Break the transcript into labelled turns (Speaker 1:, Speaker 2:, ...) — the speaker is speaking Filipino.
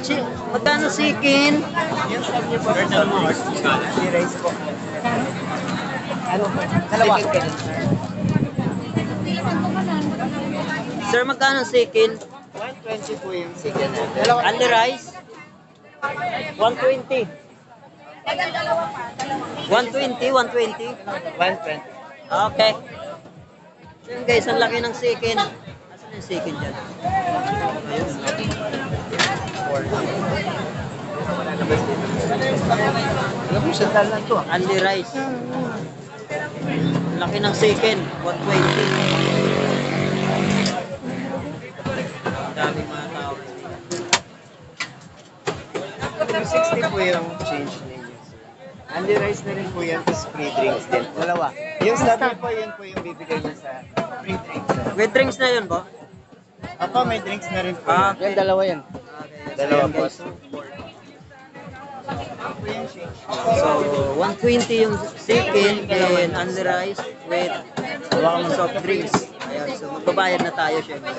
Speaker 1: Magkano chicken?
Speaker 2: Yung sub niyo po. Si rice po. Ano po? Dalawa.
Speaker 1: Sir, magkano chicken?
Speaker 2: 120 po yung chicken.
Speaker 1: Only rice? 120. 120, 120.
Speaker 2: 120.
Speaker 1: Okay. So yun guys, ang laki ng chicken. Asan yung chicken dyan? Ayun.
Speaker 2: Ano po siya lang to?
Speaker 1: Only rice. Laki ng chicken, 120. Ang daming mga tao.
Speaker 2: 360 po yung change ninyo. Only rice na rin po yan, tapos free drinks din. Dalawa. Yung sabi po, yun po yung bibigay niya sa free drinks.
Speaker 1: With drinks na yun po?
Speaker 2: Ako, may drinks na rin po
Speaker 1: Ah,
Speaker 2: yan. Yan, dalawa yan.
Speaker 1: Okay.
Speaker 2: Dalawa po.
Speaker 1: So, so 120 yung chicken and only rice with soft drinks. Ayan, so magbabayad na tayo syempre.